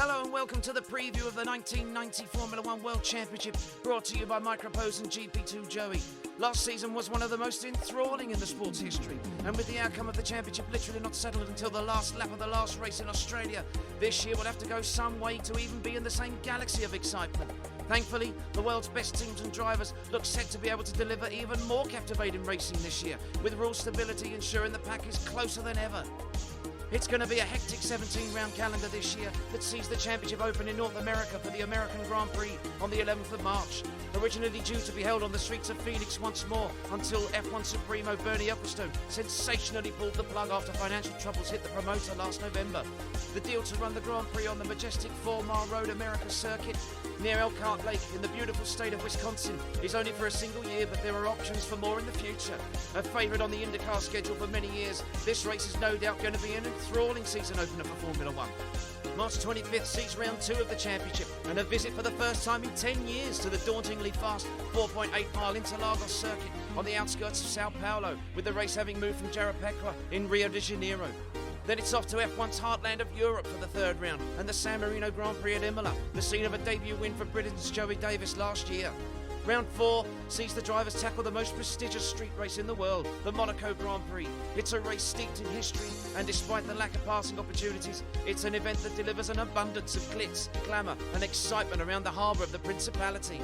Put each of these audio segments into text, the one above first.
Hello and welcome to the preview of the 1990 Formula One World Championship, brought to you by Microprose and GP2Joey. Last season was one of the most enthralling in the sport's history, and with the outcome of the championship literally not settled until the last lap of the last race in Australia, this year will have to go some way to even be in the same galaxy of excitement. Thankfully, the world's best teams and drivers look set to be able to deliver even more captivating racing this year, with rule stability ensuring the pack is closer than ever. It's going to be a hectic 17-round calendar this year that sees the championship open in North America for the American Grand Prix on the 11th of March. Originally due to be held on the streets of Phoenix once more until F1 Supremo Bernie Ecclestone sensationally pulled the plug after financial troubles hit the promoter last November. The deal to run the Grand Prix on the majestic 4-mile Road America circuit near Elkhart Lake in the beautiful state of Wisconsin is only for a single year, but there are options for more in the future. A favourite on the IndyCar schedule for many years, this race is no doubt going to be an enthralling season opener for Formula One. March 25th sees round 2 of the championship and a visit for the first time in 10 years to the dauntingly fast 4.8-mile Interlagos circuit on the outskirts of Sao Paulo, with the race having moved from Jarapecoa in Rio de Janeiro. Then it's off to F1's heartland of Europe for the third round and the San Marino Grand Prix at Imola, the scene of a debut win for Britain's Joey Davies last year. Round 4 sees the drivers tackle the most prestigious street race in the world, the Monaco Grand Prix. It's a race steeped in history, and despite the lack of passing opportunities, it's an event that delivers an abundance of glitz, glamour and excitement around the harbour of the Principality.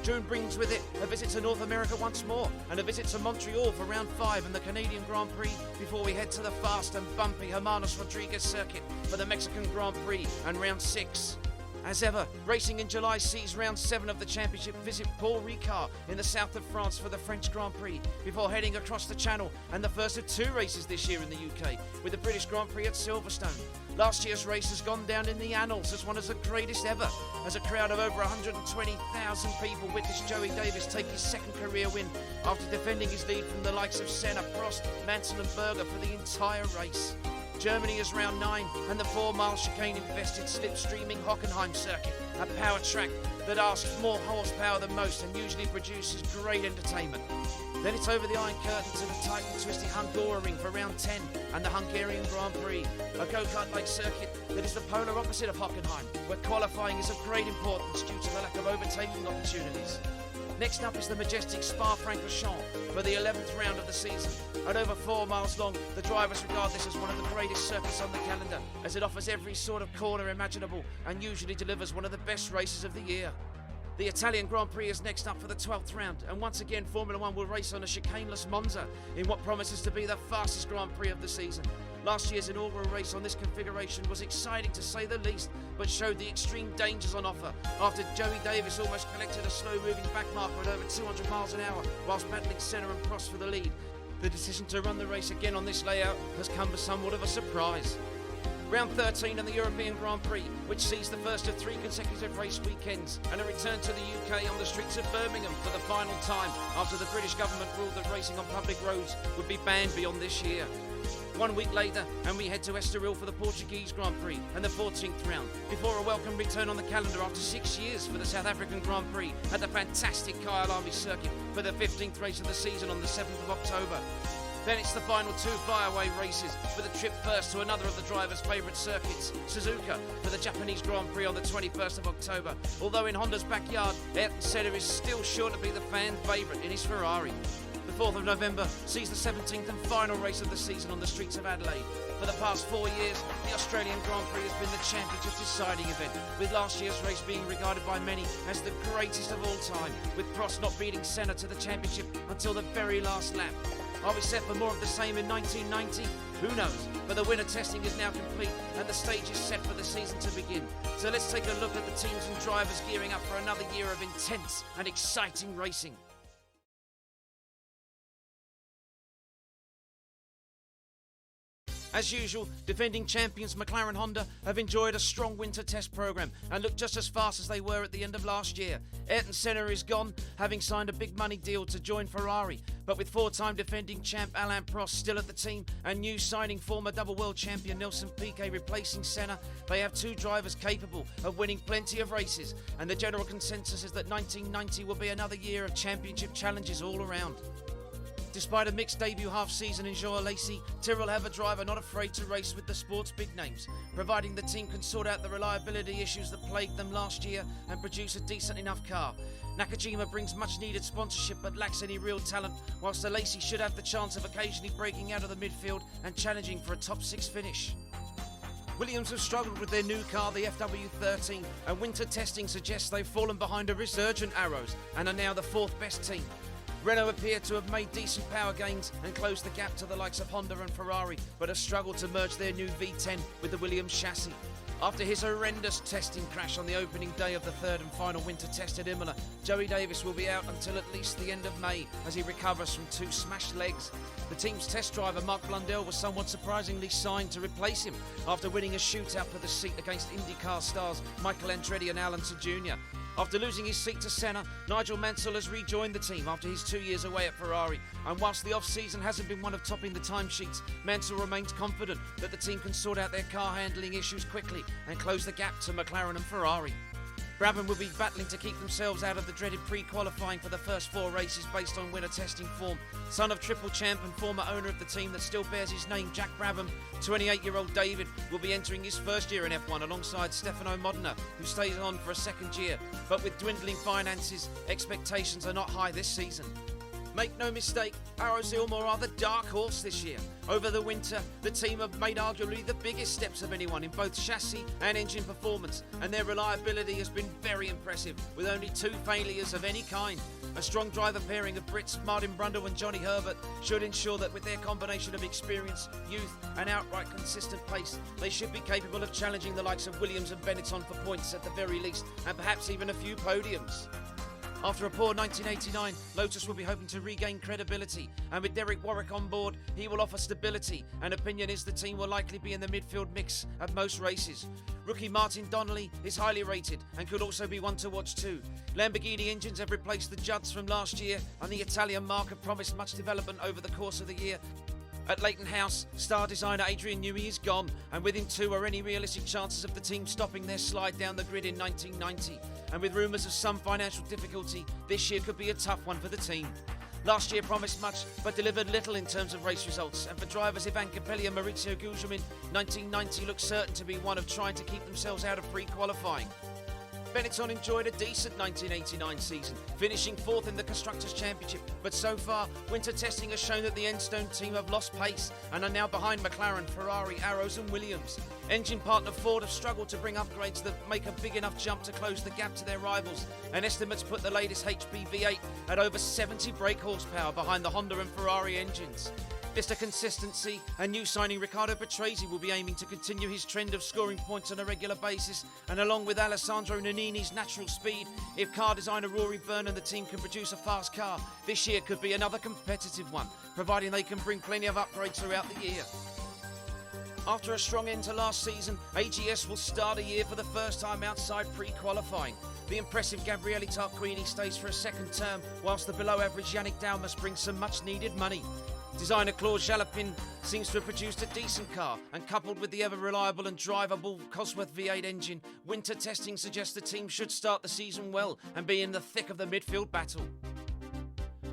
June brings with it a visit to North America once more and a visit to Montreal for round 5 and the Canadian Grand Prix before we head to the fast and bumpy Hermanos Rodriguez circuit for the Mexican Grand Prix and round 6. As ever, racing in July sees round 7 of the championship visit Paul Ricard in the south of France for the French Grand Prix before heading across the Channel and the first of 2 races this year in the UK with the British Grand Prix at Silverstone. Last year's race has gone down in the annals as one of the greatest ever, as a crowd of over 120,000 people witnessed Joey Davies take his second career win after defending his lead from the likes of Senna, Prost, Mansell and Berger for the entire race. Germany is round 9 and the 4-mile chicane-infested slipstreaming Hockenheim circuit, a power track that asks more horsepower than most and usually produces great entertainment. Then it's over the Iron Curtain to the tight and twisty Hungaroring for round 10 and the Hungarian Grand Prix, a go-kart like circuit that is the polar opposite of Hockenheim, where qualifying is of great importance due to the lack of overtaking opportunities. Next up is the majestic Spa-Francorchamps for the 11th round of the season. At over 4 miles long, the drivers regard this as one of the greatest circuits on the calendar, as it offers every sort of corner imaginable and usually delivers one of the best races of the year. The Italian Grand Prix is next up for the 12th round, and once again Formula One will race on a chicaneless Monza in what promises to be the fastest Grand Prix of the season. Last year's inaugural race on this configuration was exciting to say the least, but showed the extreme dangers on offer after Joey Davies almost collected a slow-moving back marker at over 200 miles an hour whilst battling Senna and Prost for the lead. The decision to run the race again on this layout has come as somewhat of a surprise. Round 13 in the European Grand Prix, which sees the first of 3 consecutive race weekends and a return to the UK on the streets of Birmingham for the final time after the British government ruled that racing on public roads would be banned beyond this year. 1 week later, and we head to Estoril for the Portuguese Grand Prix and the 14th round, before a welcome return on the calendar after 6 years for the South African Grand Prix at the fantastic Kyalami circuit for the 15th race of the season on the 7th of October. Then it's the final 2 flyaway races with a trip first to another of the drivers' favourite circuits, Suzuka, for the Japanese Grand Prix on the 21st of October, although in Honda's backyard, Ayrton Senna is still sure to be the fan favourite in his Ferrari. The 4th of November sees the 17th and final race of the season on the streets of Adelaide. For the past 4 years, the Australian Grand Prix has been the championship deciding event, with last year's race being regarded by many as the greatest of all time, with Prost not beating Senna to the championship until the very last lap. Are we set for more of the same in 1990? Who knows? But the winter testing is now complete and the stage is set for the season to begin. So let's take a look at the teams and drivers gearing up for another year of intense and exciting racing. As usual, defending champions McLaren Honda have enjoyed a strong winter test programme and look just as fast as they were at the end of last year. Ayrton Senna is gone, having signed a big money deal to join Ferrari, but with 4-time defending champ Alain Prost still at the team and new signing former double world champion Nelson Piquet replacing Senna, they have 2 drivers capable of winning plenty of races, and the general consensus is that 1990 will be another year of championship challenges all around. Despite a mixed debut half-season in Joey Davies, Tyrrell have a driver not afraid to race with the sport's big names, providing the team can sort out the reliability issues that plagued them last year and produce a decent enough car. Nakajima brings much needed sponsorship but lacks any real talent, whilst Davies should have the chance of occasionally breaking out of the midfield and challenging for a top 6 finish. Williams have struggled with their new car, the FW13, and winter testing suggests they've fallen behind a resurgent Arrows and are now the 4th best team. Renault appear to have made decent power gains and closed the gap to the likes of Honda and Ferrari, but have struggled to merge their new V10 with the Williams chassis. After his horrendous testing crash on the opening day of the 3rd and final winter test at Imola, Joey Davies will be out until at least the end of May as he recovers from 2 smashed legs. The team's test driver Mark Blundell was somewhat surprisingly signed to replace him after winning a shootout for the seat against IndyCar stars Michael Andretti and Alan Jr. After losing his seat to Senna, Nigel Mansell has rejoined the team after his 2 years away at Ferrari, and whilst the off-season hasn't been one of topping the timesheets, Mansell remains confident that the team can sort out their car handling issues quickly and close the gap to McLaren and Ferrari. Brabham will be battling to keep themselves out of the dreaded pre-qualifying for the first 4 races based on winter testing form. Son of triple champ and former owner of the team that still bears his name, Jack Brabham, 28-year-old David will be entering his first year in F1 alongside Stefano Modena, who stays on for a 2nd year. But with dwindling finances, expectations are not high this season. Make no mistake, Arrows Ilmore are the dark horse this year. Over the winter, the team have made arguably the biggest steps of anyone in both chassis and engine performance, and their reliability has been very impressive, with only 2 failures of any kind. A strong driver pairing of Brits Martin Brundle and Johnny Herbert should ensure that with their combination of experience, youth and outright consistent pace, they should be capable of challenging the likes of Williams and Benetton for points at the very least, and perhaps even a few podiums. After a poor 1989, Lotus will be hoping to regain credibility, and with Derek Warwick on board, he will offer stability, and opinion is the team will likely be in the midfield mix at most races. Rookie Martin Donnelly is highly rated and could also be one to watch too. Lamborghini engines have replaced the Judds from last year, and the Italian marque have promised much development over the course of the year. At Leighton House, star designer Adrian Newey is gone, and with him too are any realistic chances of the team stopping their slide down the grid in 1990. And with rumours of some financial difficulty, this year could be a tough one for the team. Last year promised much, but delivered little in terms of race results, and for drivers Ivan Capelli and Maurizio Gugelmin, 1990 looks certain to be one of trying to keep themselves out of pre-qualifying. Benetton enjoyed a decent 1989 season, finishing 4th in the Constructors' Championship, but so far, winter testing has shown that the Enstone team have lost pace and are now behind McLaren, Ferrari, Arrows and Williams. Engine partner Ford have struggled to bring upgrades that make a big enough jump to close the gap to their rivals, and estimates put the latest HP V8 at over 70 brake horsepower behind the Honda and Ferrari engines. Mr. Consistency and new signing Riccardo Patrese will be aiming to continue his trend of scoring points on a regular basis, and along with Alessandro Nannini's natural speed, if car designer Rory Byrne and the team can produce a fast car, this year could be another competitive one, providing they can bring plenty of upgrades throughout the year. After a strong end to last season, AGS will start a year for the first time outside pre-qualifying. The impressive Gabriele Tarquini stays for a 2nd term, whilst the below-average Yannick Dalmas brings some much-needed money. Designer Claude Jalopin seems to have produced a decent car, and coupled with the ever-reliable and drivable Cosworth V8 engine, winter testing suggests the team should start the season well and be in the thick of the midfield battle.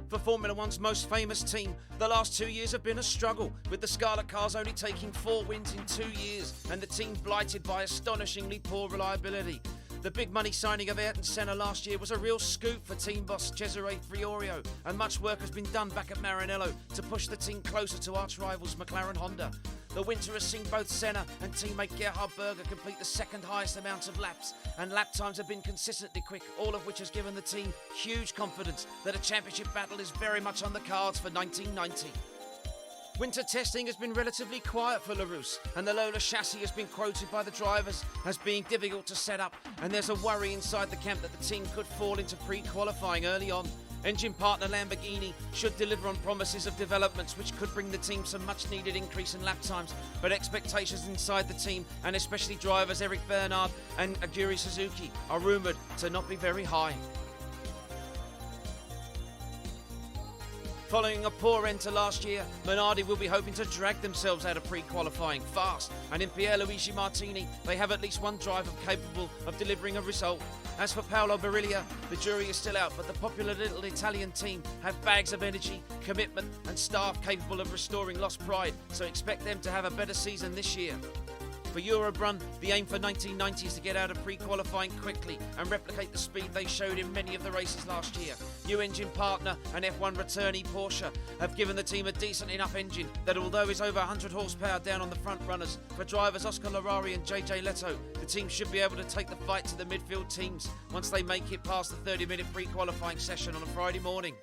For Formula One's most famous team, the last 2 years have been a struggle, with the Scarlet cars only taking 4 wins in 2 years, and the team blighted by astonishingly poor reliability. The big money signing of Ayrton Senna last year was a real scoop for team boss Cesare Fiorio, and much work has been done back at Maranello to push the team closer to arch rivals McLaren Honda. The winter has seen both Senna and teammate Gerhard Berger complete the 2nd highest amount of laps, and lap times have been consistently quick, all of which has given the team huge confidence that a championship battle is very much on the cards for 1990. Winter testing has been relatively quiet for LaRousse, and the Lola chassis has been quoted by the drivers as being difficult to set up, and there's a worry inside the camp that the team could fall into pre-qualifying early on. Engine partner Lamborghini should deliver on promises of developments which could bring the team some much needed increase in lap times, but expectations inside the team, and especially drivers Eric Bernard and Aguri Suzuki, are rumoured to not be very high. Following a poor end to last year, Minardi will be hoping to drag themselves out of pre-qualifying fast, and in Pierluigi Martini, they have at least one driver capable of delivering a result. As for Paolo Bariglia, the jury is still out, but the popular little Italian team have bags of energy, commitment and staff capable of restoring lost pride, so expect them to have a better season this year. For Eurobrun, the aim for 1990 is to get out of pre-qualifying quickly and replicate the speed they showed in many of the races last year. New engine partner and F1 returnee Porsche have given the team a decent enough engine that, although it's over 100 horsepower down on the front runners, for drivers Oscar Larari and JJ Leto, the team should be able to take the fight to the midfield teams once they make it past the 30-minute pre-qualifying session on a Friday morning.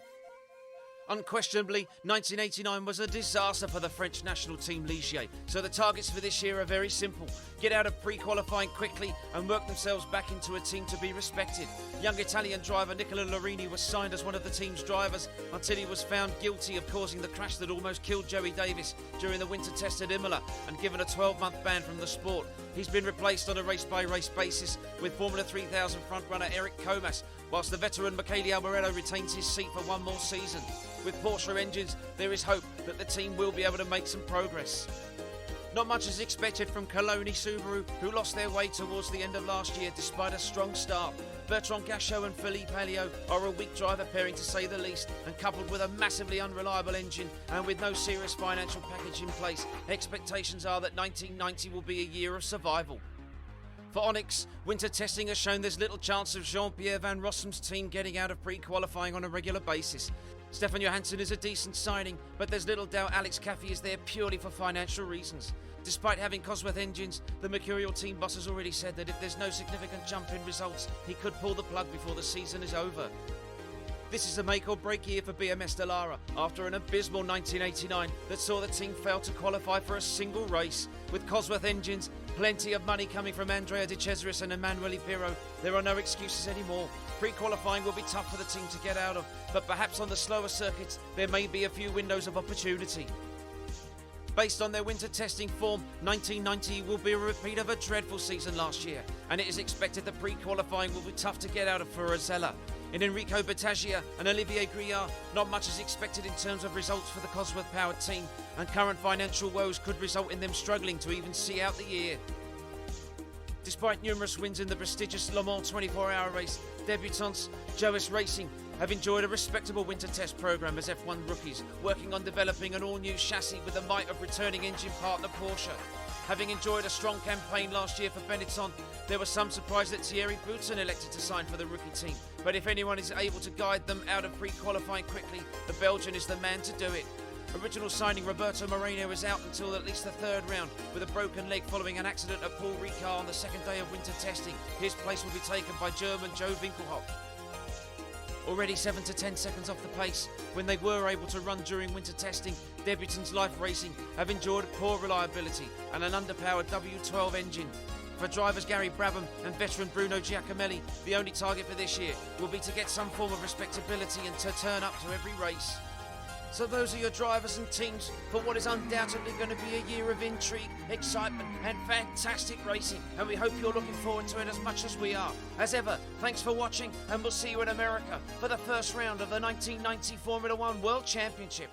Unquestionably, 1989 was a disaster for the French national team Ligier, so the targets for this year are very simple. Get out of pre-qualifying quickly and work themselves back into a team to be respected. Young Italian driver Nicola Larini was signed as one of the team's drivers until he was found guilty of causing the crash that almost killed Joey Davies during the winter test at Imola and given a 12-month ban from the sport. He's been replaced on a race-by-race basis with Formula 3000 frontrunner Eric Comas, whilst the veteran Michele Alboreto retains his seat for one more season. With Porsche engines, there is hope that the team will be able to make some progress. Not much is expected from Coloni Subaru, who lost their way towards the end of last year despite a strong start. Bertrand Gachot and Philippe Alliot are a weak driver pairing to say the least, and coupled with a massively unreliable engine and with no serious financial package in place, expectations are that 1990 will be a year of survival. For Onyx, winter testing has shown there's little chance of Jean-Pierre Van Rossum's team getting out of pre-qualifying on a regular basis. Stefan Johansson is a decent signing, but there's little doubt Alex Caffey is there purely for financial reasons. Despite having Cosworth engines, the Mercurial team boss has already said that if there's no significant jump in results, he could pull the plug before the season is over. This is a make or break year for BMS Dallara after an abysmal 1989 that saw the team fail to qualify for a single race. With Cosworth engines, plenty of money coming from Andrea De Cesaris and Emanuele Pirro, there are no excuses anymore. Pre-qualifying will be tough for the team to get out of, but perhaps on the slower circuits there may be a few windows of opportunity. Based on their winter testing form, 1990 will be a repeat of a dreadful season last year, and it is expected that pre-qualifying will be tough to get out of for Rosella. In Enrico Battaglia and Olivier Grillard, not much is expected in terms of results for the Cosworth-powered team, and current financial woes could result in them struggling to even see out the year. Despite numerous wins in the prestigious Le Mans 24-hour race, debutants Joas Racing have enjoyed a respectable winter test programme as F1 rookies, working on developing an all-new chassis with the might of returning engine partner Porsche. Having enjoyed a strong campaign last year for Benetton, there was some surprise that Thierry Boutsen elected to sign for the rookie team. But if anyone is able to guide them out of pre-qualifying quickly, the Belgian is the man to do it. Original signing Roberto Moreno is out until at least the third round with a broken leg following an accident at Paul Ricard on the second day of winter testing. His place will be taken by German Joe Winkelhock. Already 7 to 10 seconds off the pace when they were able to run during winter testing, debutants Life Racing have enjoyed poor reliability and an underpowered W12 engine. For drivers Gary Brabham and veteran Bruno Giacomelli, the only target for this year will be to get some form of respectability and to turn up to every race. So those are your drivers and teams for what is undoubtedly going to be a year of intrigue, excitement and fantastic racing, and we hope you're looking forward to it as much as we are. As ever, thanks for watching, and we'll see you in America for the first round of the 1990 Formula One World Championship.